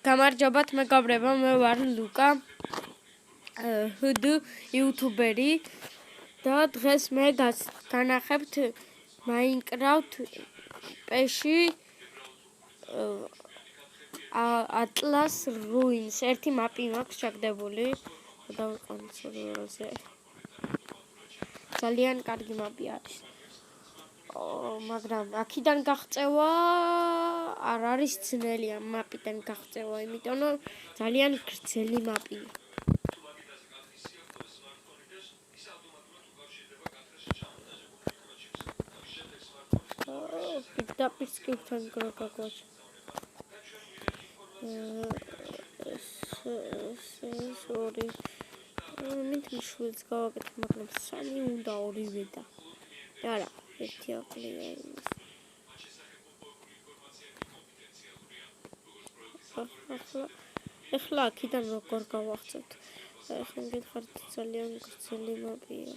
გამარჯობათ მეგობრებო, მე ვარ ლუკა, HD იუთუბერი და დღეს მე განახებთ Minecraft-ში Atlas Ruins ერთი მაპი მაქვს ჩაგდებული. დავიყვანოთ სერვერზე. ძალიან კარგი მაპი არის. მაგრამ აქედან გაღწევა არ არის ძნელი ამ მაპიდან გაღწევა, იმიტომ რომ ძალიან გრძელი მაპია. დაპირსკევთან გაგაგვაჩ. სორი. მით შვილს გავაკეთე, მაგრამ სამი უნდა ორივე და. არა, ერთი აკლია იმის. ეხლა აქედან როგორ გავახცევთ? ეხლა მგითხარით ძალიან გრძელი მაპია.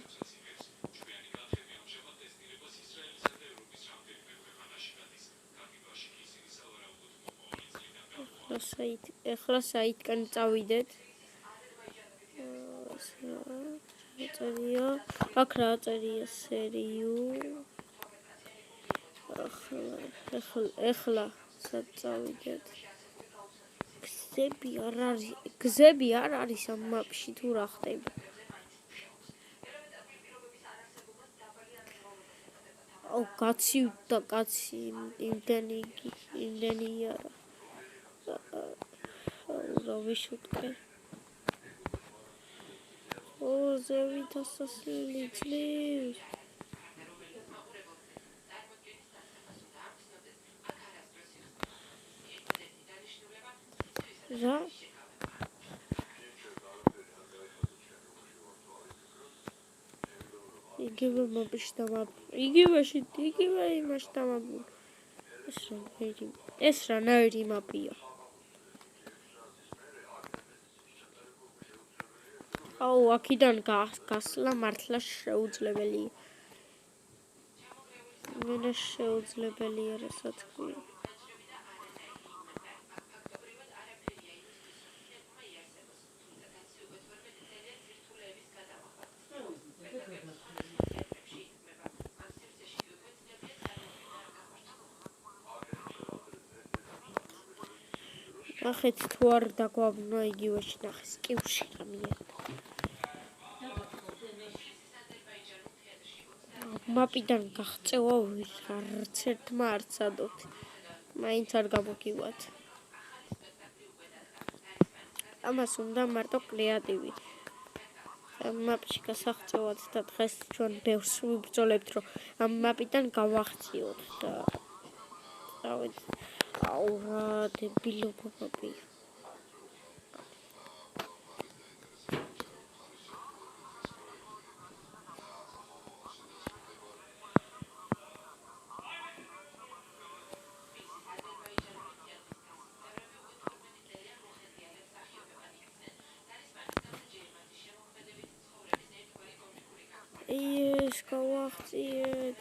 ეხლა საიტკენ წავიდეთ. აქ რა წერია სერიუ. ეხლა საწავიდეთ. გზები არ არის ამ მაპში თუ რა ხდება. გაცივთ და კაცი იმდენი არა. რა ვიშუტკე. ზევით ასასვლელი ძლივს. რა? იგივე მაპში იგივე იმაში დამაბული. ეს რა ნაირი მაპია. აქედან გასვლა მართლა შეუძლებელია. მერე შეუძლებელია, რასაც ქვია. ნახეთ თუ არ დაგვაბნა იგივეში ნახეს კივში რამეა. მაპიდან გაღწევა არც ერთმა არ ცადოთ. მაინც არ გამოგივათ. ამას უნდა მარტო კრეატივი. მაპში გასაღწევად და დღეს ჩვენ ბევრს ვიბრძოლებთ, რომ ამ მაპიდან გავახციოთ და რა დებილობა მაპია. ეს გავახციეთ.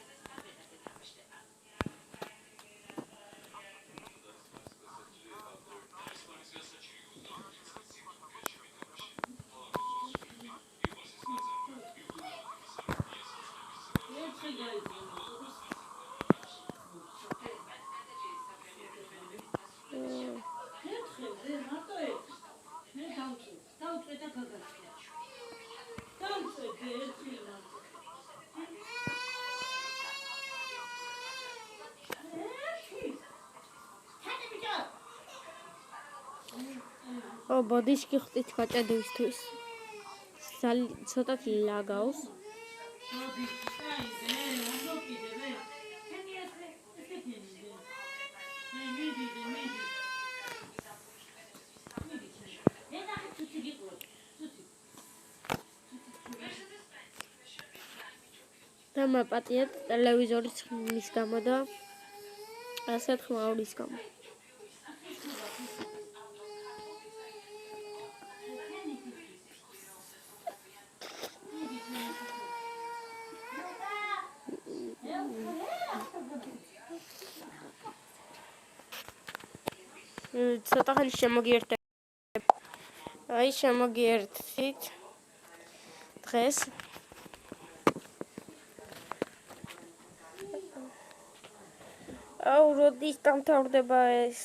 ბოდიშკი ხტით გაჭედვისთვის. ცოტათი ლაგავს. და მაპატიეთ ტელევიზორის ხმის გამო და ასეთ ხმაურის გამო. ცოტა ხანი შემოგიერთეთ. აი შემოგიერთით დღეს. აუ როდის დამთავრდება ეს?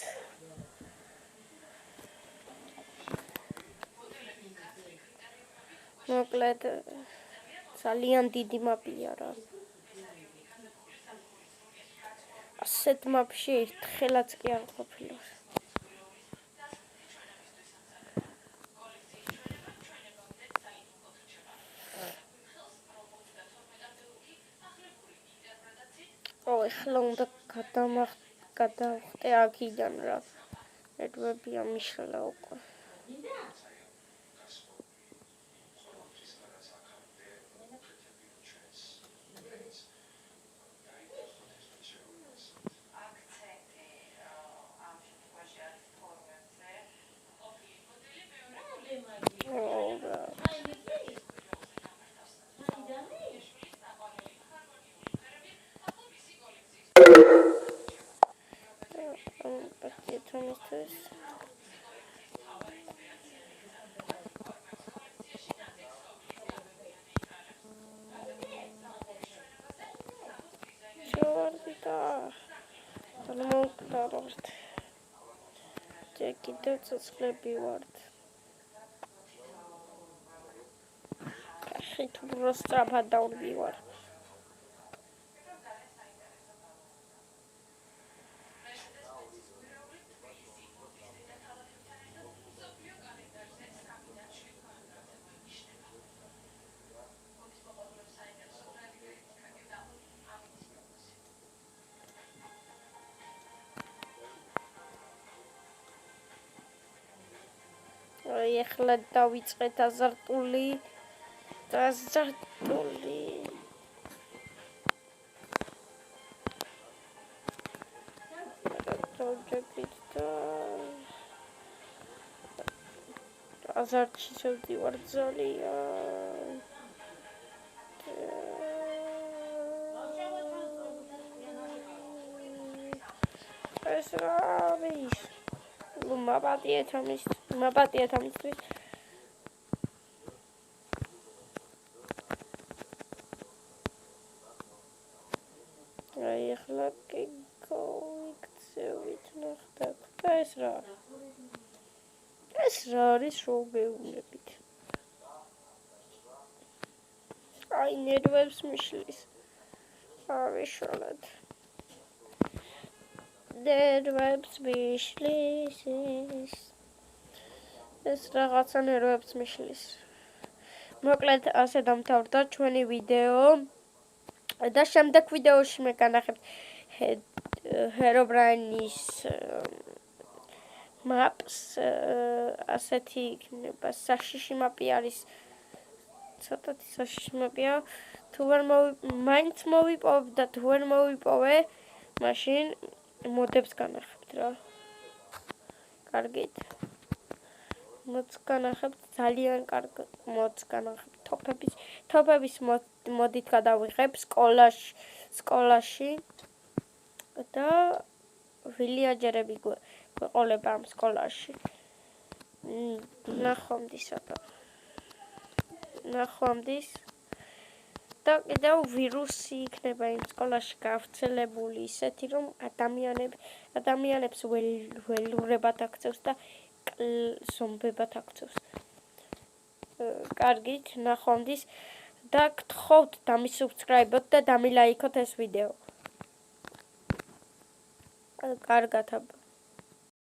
მოკლედ ძალიან დიდი მაპია რა. ასეთ მაპში ერთხელაც კი არ ყოფილა. ეხლა უნდა გადავხტე აქედან რა. ერთვები ამიშლა უკვე. კიდევ ცოცხლები ვართ. ხით როსტრაფად დავდივარ. ეხლა დავიწყეთ აზარტული. აზარტში შევდივარ ძალიან. ეს რა არის? მაპატიეთ ამისთვის. აი ახლა კი გავიქცევით ნახეთ. ეს რა არის შოუბეუნებით. აი ნერვებს მიშლის. ავიშალეთ. ნერვებს მიშლის. ეს რაღაცა ნერვებს მიშლის. მოკლედ ასე დამთავრდა ჩვენი ვიდეო. და შემდეგ ვიდეოში მე განახებთ Herobrine's maps. ასეთი იქნება საშიში მაპი არის. ცოტათი საშიში მაპია. თუ ვერ მაინც მოვიპოვებ და თუ ვერ მოვიპოვე, მაშინ მოდებს განახებთ რა. კარგით. მოდს განახებთ ძალიან კარგ მოდს განახებთ. თოფების მოდით გადავიღებ სკოლაში და ვილიაჯერები გვეყოლება ამ სკოლაში. ნახვამდის და კიდევ ვირუსი იქნება იმ სკოლაში გავრცელებული ისეთი რომ ადამიანებს ველურებად აქცევს და ზომბებად აქცევს. კარგით, ნახვამდის და გთხოვთ დამისუბსკრაიბოთ და დამილაიქოთ ეს ვიდეო. კარგად აბა.